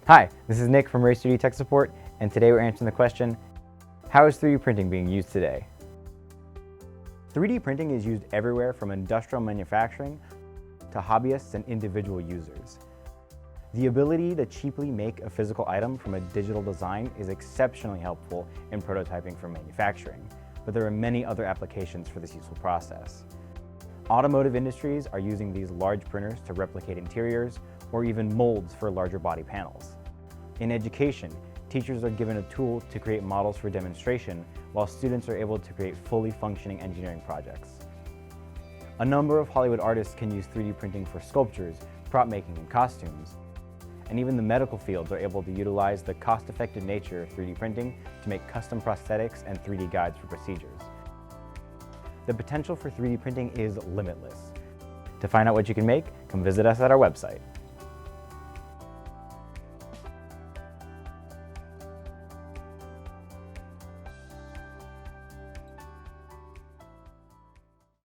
Hi, this is Nick from Raise3D Tech Support, and today we're answering the question, how is 3D printing being used today? 3D printing is used everywhere from industrial manufacturing to hobbyists and individual users. The ability to cheaply make a physical item from a digital design is exceptionally helpful in prototyping for manufacturing, but there are many other applications for this useful process. Automotive industries are using these large printers to replicate interiors or even molds for larger body panels. In education, teachers are given a tool to create models for demonstration, while students are able to create fully functioning engineering projects. A number of Hollywood artists can use 3D printing for sculptures, prop making, and costumes. And even the medical fields are able to utilize the cost-effective nature of 3D printing to make custom prosthetics and 3D guides for procedures. The potential for 3D printing is limitless. To find out what you can make, come visit us at our website.